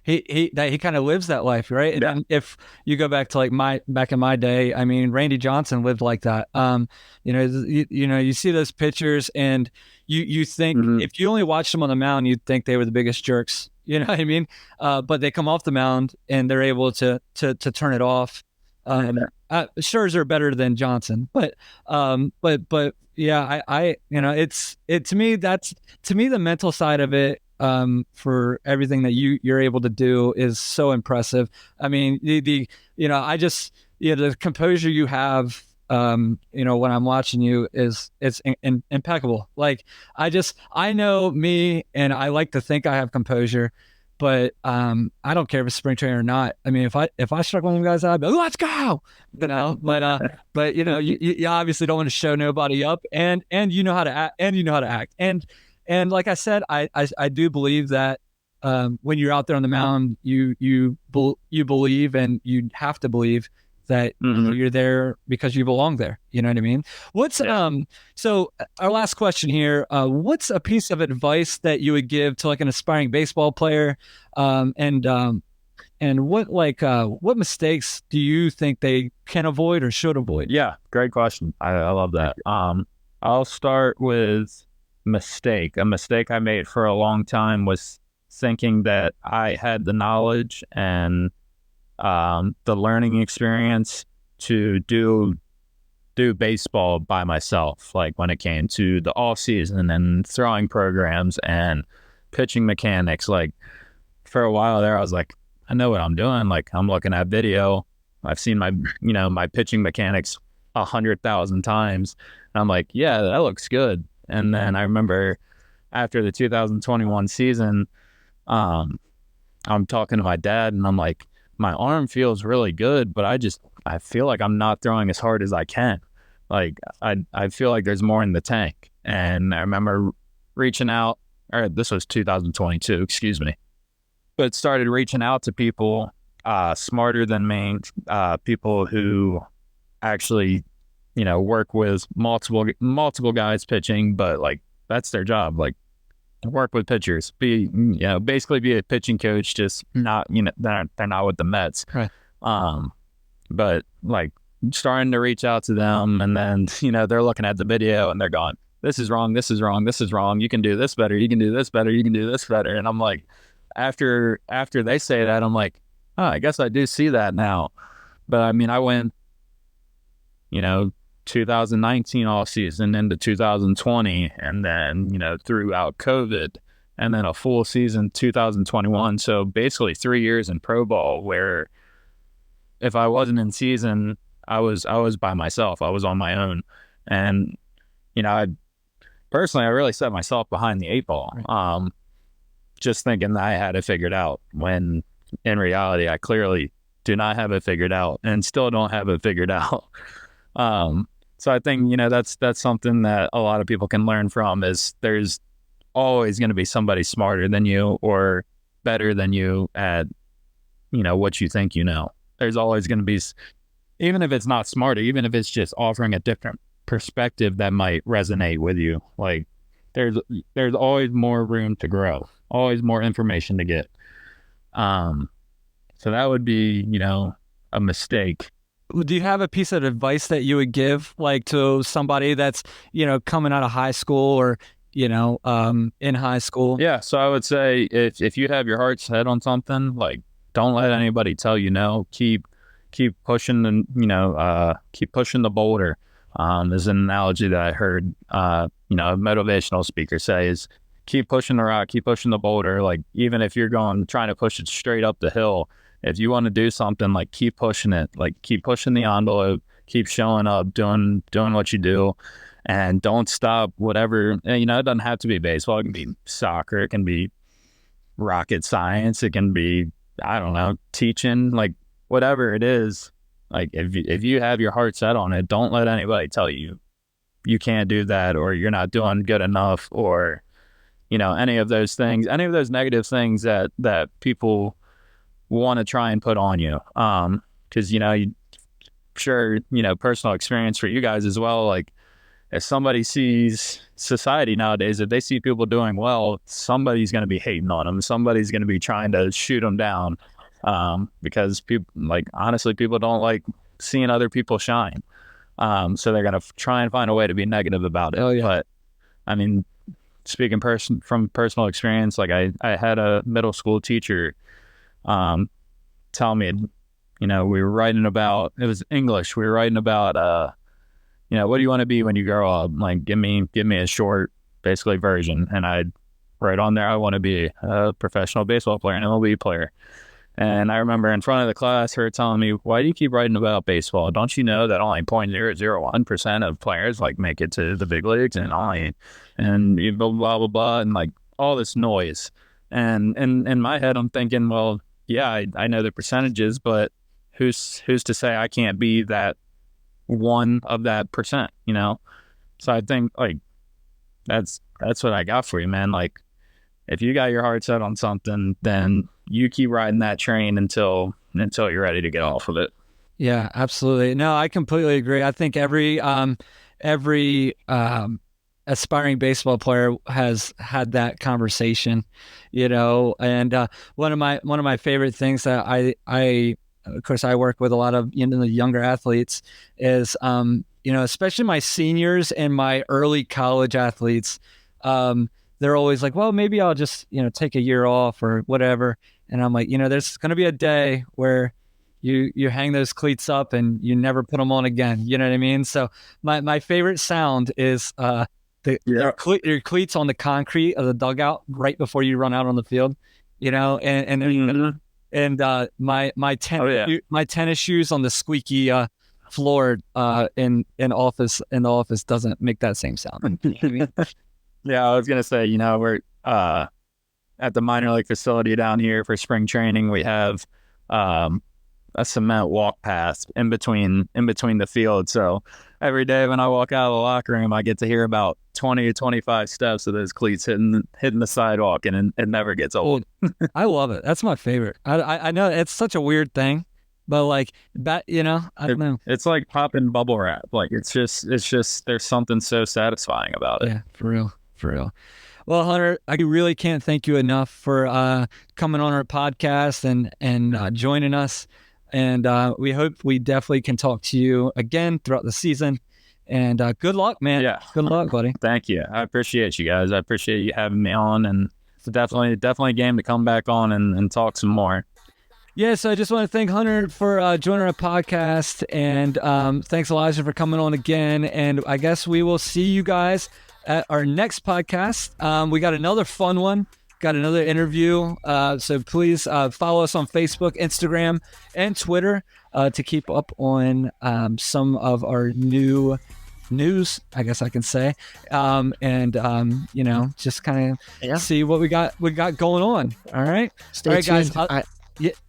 B: he kind of lives that life, right? And then if you go back to like back in my day, I mean, Randy Johnson lived like that. You see those pitchers, and you think if you only watched them on the mound, you'd think they were the biggest jerks. You know what I mean? But they come off the mound and they're able to turn it off. Scherzer better than Johnson, but yeah, I to me the mental side of it, for everything that you're able to do is so impressive. I mean, the composure you have, when I'm watching you it's impeccable. Like I know me, and I like to think I have composure, but I don't care if it's spring training or not. I mean, if I struck one of them guys out, I'd be like, let's go, but you obviously don't want to show nobody up, and you know how to act, and like I said, I do believe that when you're out there on the mound, you believe, and you have to believe that you're there because you belong there. You know what I mean? So our last question here, what's a piece of advice that you would give to like an aspiring baseball player? And what mistakes do you think they can avoid or should avoid?
D: Yeah, great question. I love that. I'll start with mistake. A mistake I made for a long time was thinking that I had the knowledge and the learning experience to do baseball by myself. Like when it came to the off season and throwing programs and pitching mechanics, like for a while there, I was like, I know what I'm doing. Like I'm looking at video I've seen my pitching mechanics 100,000 times. And I'm like, yeah, that looks good. And then I remember after the 2021 season, I'm talking to my dad and I'm like, my arm feels really good, but I feel like I'm not throwing as hard as I can. Like I feel like there's more in the tank. And I remember reaching out, or this was 2022, excuse me, but started reaching out to people smarter than me, people who actually, work with multiple guys pitching, but like that's their job. Like work with pitchers, basically be a pitching coach, just not, they're not with the Mets.
B: Right.
D: But like starting to reach out to them, and then, they're looking at the video and they're going, this is wrong, this is wrong, this is wrong. You can do this better. You can do this better. You can do this better. And I'm like, after they say that, I'm like, oh, I guess I do see that now. But I mean, I went, 2019 off season into 2020, and then, throughout COVID, and then a full season 2021. So basically 3 years in pro ball, where if I wasn't in season, I was by myself. I was on my own. And, I really set myself behind the 8 ball. Just thinking that I had it figured out, when in reality, I clearly do not have it figured out and still don't have it figured out. So I think, that's something that a lot of people can learn from, is there's always going to be somebody smarter than you or better than you at, what you think you know. There's always going to be, even if it's not smarter, even if it's just offering a different perspective that might resonate with you. Like there's always more room to grow, always more information to get. So that would be, a mistake.
B: Do you have a piece of advice that you would give, like, to somebody that's, coming out of high school or, in high school?
D: Yeah. So I would say if you have your heart set on something, like, don't let anybody tell you no. Keep pushing and, keep pushing the boulder. There's an analogy that I heard, a motivational speaker say is, keep pushing the rock, keep pushing the boulder. Like, even if you're trying to push it straight up the hill, if you want to do something, like, keep pushing it, like, keep pushing the envelope, keep showing up, doing what you do, and don't stop. Whatever, it doesn't have to be baseball. It can be soccer. It can be rocket science. It can be, I don't know, teaching, like, whatever it is. Like, if you have your heart set on it, don't let anybody tell you you can't do that, or you're not doing good enough, or, any of those things, any of those negative things that people want to try and put on you. Because, personal experience for you guys as well. Like, if somebody sees society nowadays, if they see people doing well, somebody's going to be hating on them. Somebody's going to be trying to shoot them down. Because people, like, honestly, people don't like seeing other people shine. So they're going to try and find a way to be negative about it.
B: Oh, yeah.
D: But I mean, speaking from personal experience, like, I had a middle school teacher, tell me, we were writing about, it was English. We were writing about, what do you want to be when you grow up? Like, give me a short, basically, version. And I'd write on there, I want to be a professional baseball player, an MLB player. And I remember in front of the class, her telling me, why do you keep writing about baseball? Don't you know that only 0.001% of players, like, make it to the big leagues, and blah, blah, blah, blah, and, like, all this noise. And in my head, I'm thinking, well, yeah, I know the percentages, but who's to say I can't be that one of that percent, So I think, like, that's what I got for you, man. Like, if you got your heart set on something, then you keep riding that train until you're ready to get off of it.
B: Yeah, absolutely. No, I completely agree. I think every aspiring baseball player has had that conversation, and one of my favorite things that I of course I work with a lot of the younger athletes is especially my seniors and my early college athletes. They're always like, well, maybe I'll just take a year off or whatever, and I'm like, there's going to be a day where you hang those cleats up and you never put them on again. You know what I mean? So my favorite sound is your cleats on the concrete of the dugout right before you run out on the field, and and my tennis shoes on the squeaky floor in the office doesn't make that same sound.
D: Yeah, I was gonna say, we're at the minor league facility down here for spring training. We have a cement walk path in between the fields. So every day when I walk out of the locker room, I get to hear about 20 to 25 steps of those cleats hitting the sidewalk, and it never gets old.
B: I love it. That's my favorite. I know it's such a weird thing, but like that, I don't know.
D: It's like popping bubble wrap. Like it's just there's something so satisfying about it.
B: Yeah, for real. Well, Hunter, I really can't thank you enough for coming on our podcast and joining us. And we hope we definitely can talk to you again throughout the season. And good luck, man.
D: Yeah.
B: Good luck, buddy.
D: Thank you. I appreciate you guys. I appreciate you having me on. And it's definitely a game to come back on and talk some more.
B: Yeah, so I just want to thank Hunter for joining our podcast. And thanks, Elijah, for coming on again. And I guess we will see you guys at our next podcast. We got another fun one. Got another interview. So please follow us on Facebook, Instagram, and Twitter to keep up on some of our new news, I guess I can say. Just kind of see what we got going on. All right.
C: Stay tuned.
B: Guys.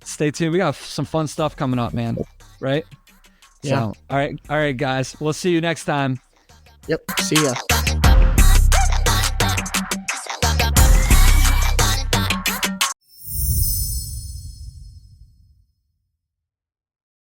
B: Stay tuned. We got some fun stuff coming up, man. Right?
C: Yeah.
B: So, all right, guys. We'll see you next time.
C: Yep. See ya.